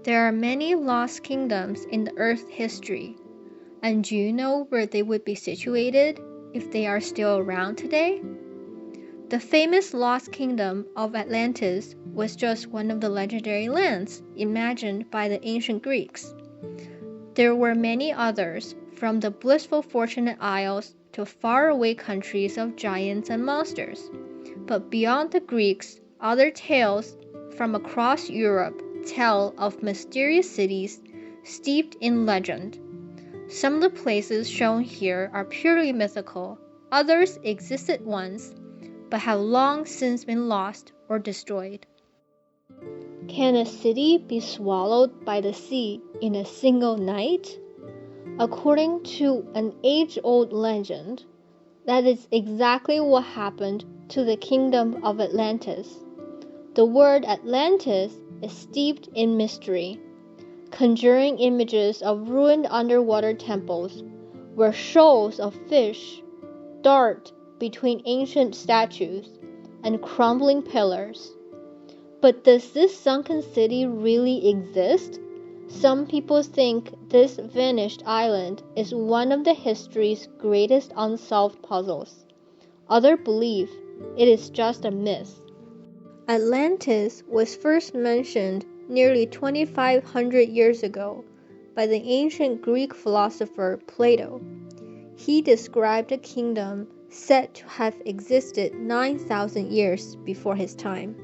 There are many lost kingdoms in the Earth's history, and do you know where they would be situated if they are still around today? The famous lost kingdom of Atlantis was just one of the legendary lands imagined by the ancient Greeks. There were many others, from the blissful Fortunate Isles to faraway countries of giants and monsters. But beyond the Greeks, other tales from across Europe tell of mysterious cities steeped in legend. Some of the places shown here are purely mythical, others existed once, but have long since been lost or destroyed. Can a city be swallowed by the sea in a single night? According to an age-old legend, that is exactly what happened to the kingdom of Atlantis. The word Atlantis is steeped in mystery, conjuring images of ruined underwater temples, where shoals of fish dart between ancient statues and crumbling pillars. But does this sunken city really exist? Some people think this vanished island is one of the history's greatest unsolved puzzles. Others believe it is just a myth. Atlantis was first mentioned nearly 2,500 years ago by the ancient Greek philosopher Plato. He described a kingdom said to have existed 9,000 years before his time.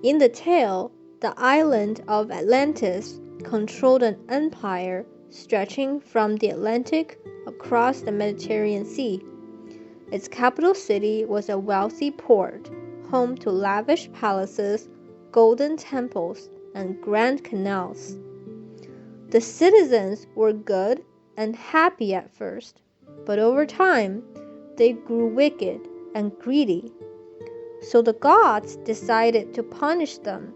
In the tale, the island of Atlantis controlled an empire stretching from the Atlantic across the Mediterranean Sea. Its capital city was a wealthy port, home to lavish palaces, golden temples, and grand canals. The citizens were good and happy at first, but over time, they grew wicked and greedy. So the gods decided to punish them.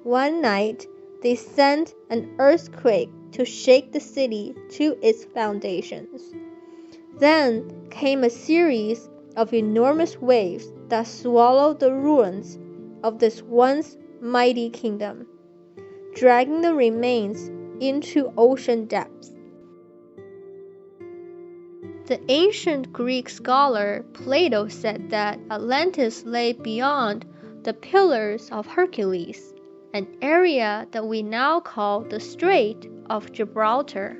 One night, they sent an earthquake to shake the city to its foundations. Then came a series of enormous waves that swallowed the ruins of this once mighty kingdom, dragging the remains into ocean depths. The ancient Greek scholar Plato said that Atlantis lay beyond the Pillars of Hercules, an area that we now call the Strait of Gibraltar.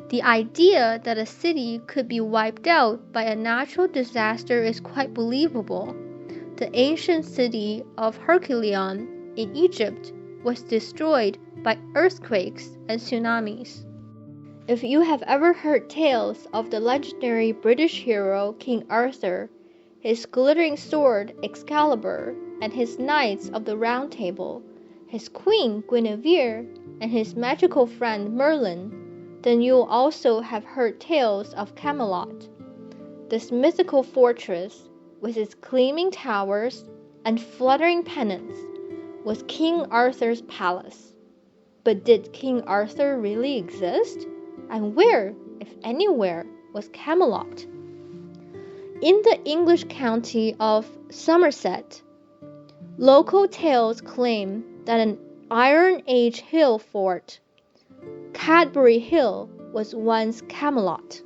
The idea that a city could be wiped out by a natural disaster is quite believable. The ancient city of Herculeon in Egypt was destroyed by earthquakes and tsunamis. If you have ever heard tales of the legendary British hero King Arthur, his glittering sword Excalibur, and his knights of the Round Table, his queen Guinevere, and his magical friend Merlin, then you'll also have heard tales of Camelot. This mythical fortress, with its gleaming towers and fluttering pennants, was King Arthur's palace. But did King Arthur really exist? And where, if anywhere, was Camelot? In the English county of Somerset, local tales claim that an Iron Age hill fort, Cadbury Hill, was once Camelot.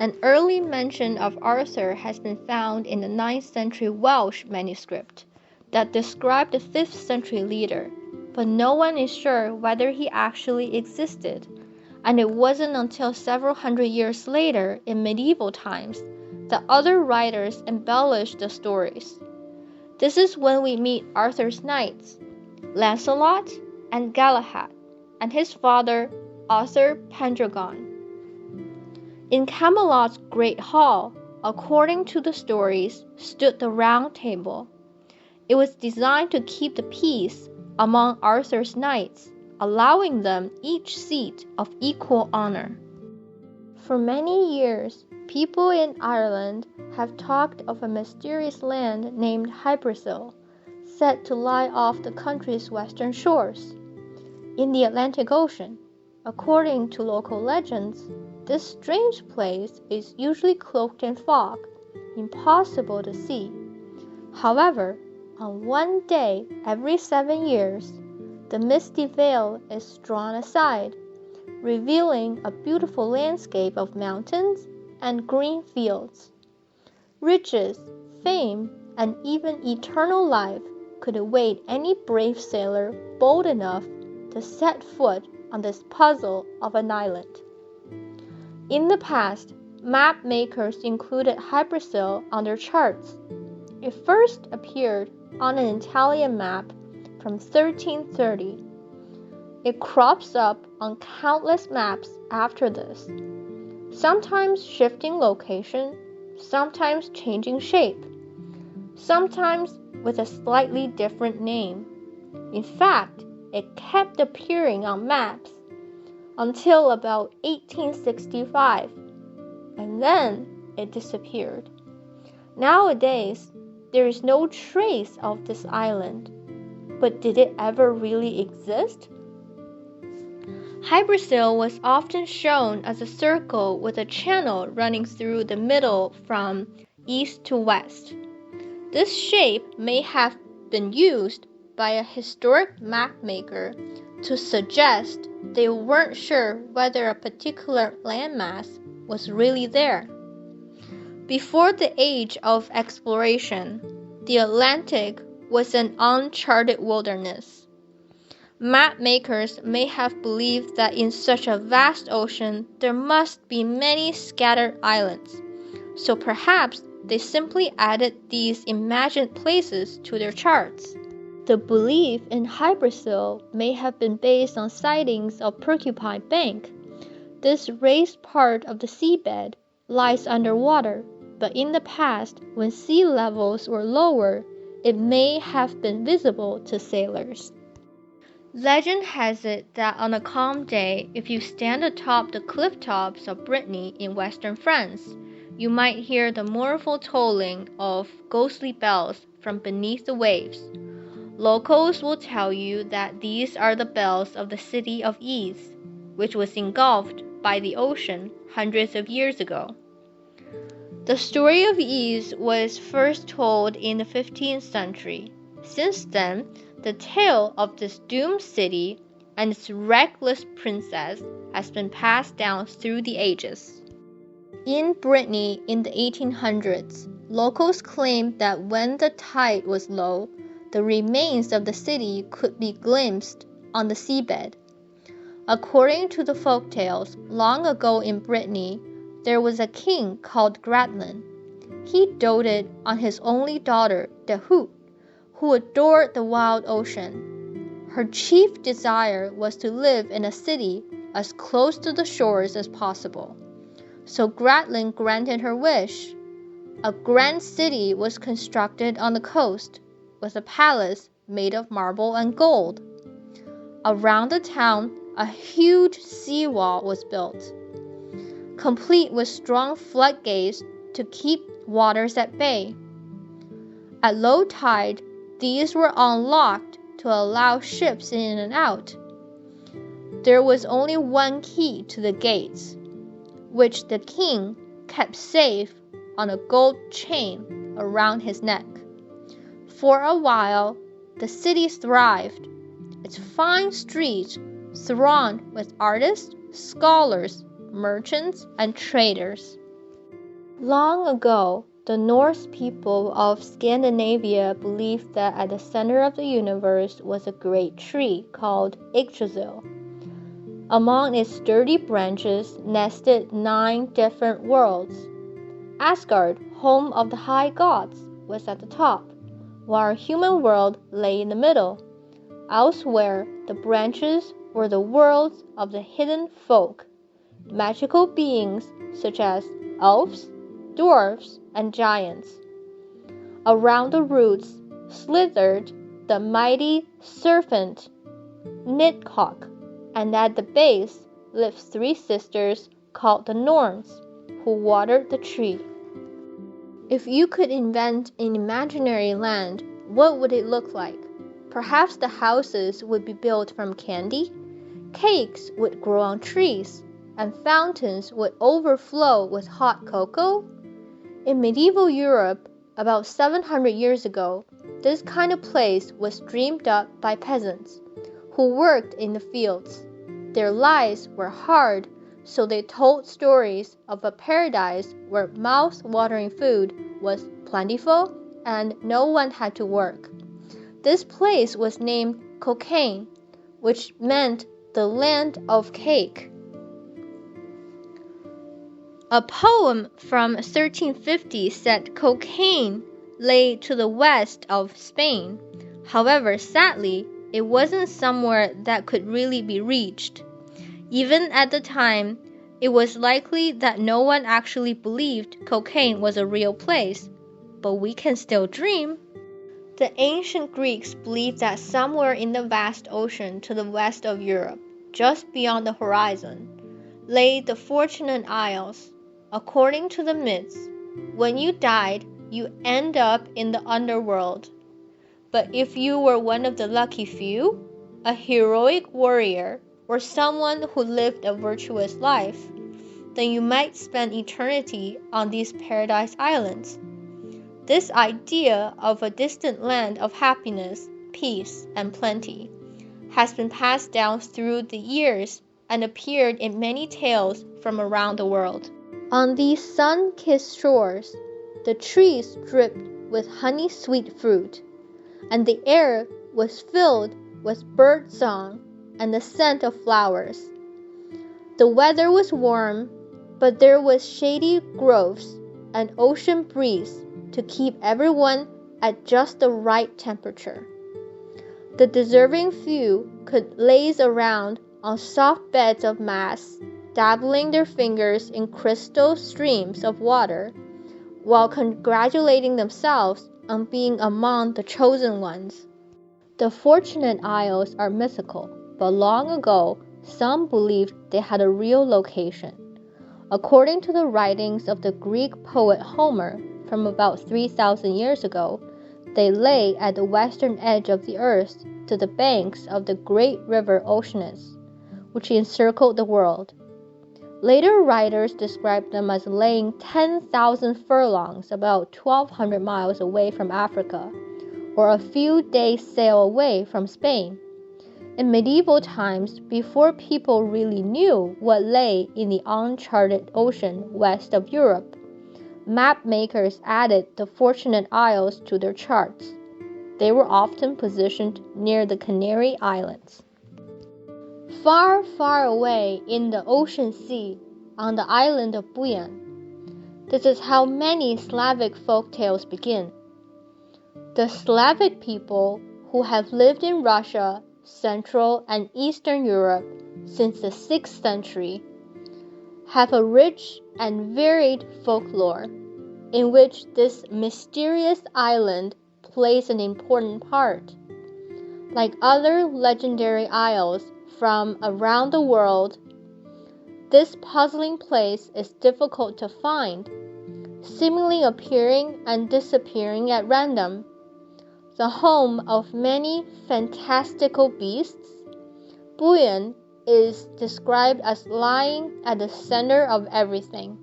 An early mention of Arthur has been found in the 9th century Welsh manuscript that described the 5th century leader, but no one is sure whether he actually existed. And it wasn't until several hundred years later, in medieval times, that other writers embellished the stories. This is when we meet Arthur's knights, Lancelot and Galahad, and his father, Arthur Pendragon. In Camelot's great hall, according to the stories, stood the Round Table. It was designed to keep the peace among Arthur's knights, allowing them each seat of equal honor. For many years, people in Ireland have talked of a mysterious land named Hybrasil, said to lie off the country's western shores. In the Atlantic Ocean, according to local legends, this strange place is usually cloaked in fog, impossible to see. However, on one day every 7 years, the misty veil is drawn aside, revealing a beautiful landscape of mountains and green fields. Riches, fame, and even eternal life could await any brave sailor bold enough to set foot on this puzzle of an island. In the past, map makers included Hypersil on their charts. It first appeared on an Italian map from 1330. It crops up on countless maps after this, sometimes shifting location, sometimes changing shape, sometimes with a slightly different name. In fact, it kept appearing on maps until about 1865, and then it disappeared. Nowadays, there is no trace of this island, but did it ever really exist? Hypersil was often shown as a circle with a channel running through the middle from east to west. This shape may have been used by a historic mapmaker to suggest they weren't sure whether a particular landmass was really there. Before the age of exploration, the Atlantic was an uncharted wilderness. Mapmakers may have believed that in such a vast ocean there must be many scattered islands, so perhaps they simply added these imagined places to their charts. The belief in Hypersil may have been based on sightings of Porcupine Bank. This raised part of the seabed lies underwater, but in the past, when sea levels were lower, it may have been visible to sailors. Legend has it that on a calm day, if you stand atop the cliff tops of Brittany in western France, you might hear the mournful tolling of ghostly bells from beneath the waves. Locals will tell you that these are the bells of the city of Ys, which was engulfed by the ocean hundreds of years ago. The story of Ys was first told in the 15th century. Since then, the tale of this doomed city and its reckless princess has been passed down through the ages. In Brittany in the 1800s, locals claimed that when the tide was low, the remains of the city could be glimpsed on the seabed. According to the folktales, long ago in Brittany, there was a king called Gradlin. He doted on his only daughter, Dehut, who adored the wild ocean. Her chief desire was to live in a city as close to the shores as possible. So Gradlin granted her wish. A grand city was constructed on the coast, with a palace made of marble and gold. Around the town, a huge seawall was built, complete with strong floodgates to keep waters at bay. At low tide, these were unlocked to allow ships in and out. There was only one key to the gates, which the king kept safe on a gold chain around his neck. For a while, the city thrived, its fine streets thronged with artists, scholars, merchants, and traders. Long ago, the Norse people of Scandinavia believed that at the center of the universe was a great tree called Yggdrasil. Among its sturdy branches nested 9 different worlds. Asgard, home of the high gods, was at the top, while our human world lay in the middle. Elsewhere, the branches were the worlds of the hidden folk, magical beings such as elves, dwarfs, and giants. Around the roots slithered the mighty serpent Nidhogg, and at the base lived 3 sisters called the Norns, who watered the tree. If you could invent an imaginary land, what would it look like? Perhaps the houses would be built from candy, cakes would grow on trees, and fountains would overflow with hot cocoa. In medieval Europe, about 700 years ago, this kind of place was dreamed up by peasants, who worked in the fields. Their lives were hard, so they told stories of a paradise where mouth-watering food was plentiful and no one had to work. This place was named Cocaine, which meant the land of cake. A poem from 1350 said Cocaine lay to the west of Spain. However, sadly, it wasn't somewhere that could really be reached. Even at the time, it was likely that no one actually believed Cocaine was a real place, but we can still dream. The ancient Greeks believed that somewhere in the vast ocean to the west of Europe, just beyond the horizon, lay the Fortunate Isles. According to the myths, when you died, you end up in the underworld. But if you were one of the lucky few, a heroic warrior, or someone who lived a virtuous life, then you might spend eternity on these paradise islands. This idea of a distant land of happiness, peace, and plenty has been passed down through the years and appeared in many tales from around the world. On these sun-kissed shores, the trees dripped with honey-sweet fruit, and the air was filled with bird song and the scent of flowers. The weather was warm, but there was shady groves and ocean breeze to keep everyone at just the right temperature. The deserving few could laze around on soft beds of moss, dabbling their fingers in crystal streams of water, while congratulating themselves on being among the chosen ones. The Fortunate Isles are mythical, but long ago, some believed they had a real location. According to the writings of the Greek poet Homer from about 3,000 years ago, they lay at the western edge of the earth to the banks of the great river Oceanus, which encircled the world. Later writers described them as laying 10,000 furlongs, about 1,200 miles away from Africa, or a few days' sail away from Spain. In medieval times, before people really knew what lay in the uncharted ocean west of Europe, map makers added the Fortunate Isles to their charts. They were often positioned near the Canary Islands. Far, far away in the ocean sea, on the island of Buyan. This is how many Slavic folk tales begin. The Slavic people, who have lived in Russia, Central and Eastern Europe since the 6th century, have a rich and varied folklore, in which this mysterious island plays an important part. Like other legendary isles from around the world, this puzzling place is difficult to find, seemingly appearing and disappearing at random. The home of many fantastical beasts, Buyan is described as lying at the center of everything,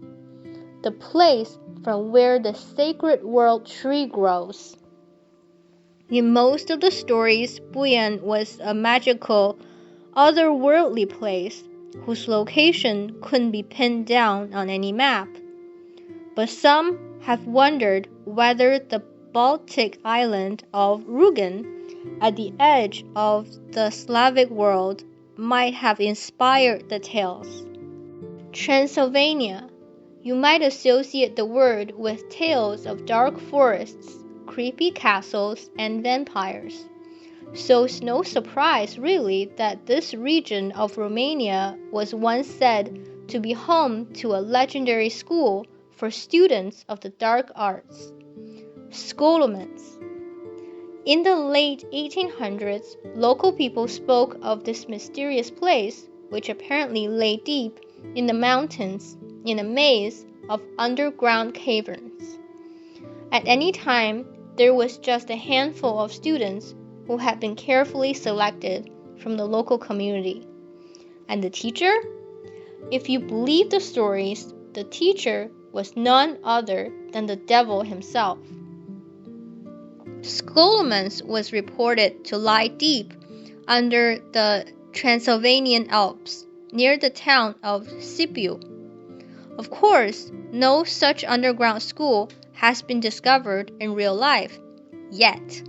the place from where the sacred world tree grows. In most of the stories, Buyan was a magical, otherworldly place whose location couldn't be pinned down on any map. But some have wondered whether the Baltic island of Rügen, at the edge of the Slavic world, might have inspired the tales. Transylvania. You might associate the word with tales of dark forests, creepy castles, and vampires. So it's no surprise, really, that this region of Romania was once said to be home to a legendary school for students of the dark arts, Scholomans. In the late 1800s, local people spoke of this mysterious place, which apparently lay deep in the mountains in a maze of underground caverns. At any time, there was just a handful of students who had been carefully selected from the local community. And the teacher? If you believe the stories, the teacher was none other than the devil himself. Scholomans was reported to lie deep under the Transylvanian Alps, near the town of Sibiu. Of course, no such underground school has been discovered in real life, yet.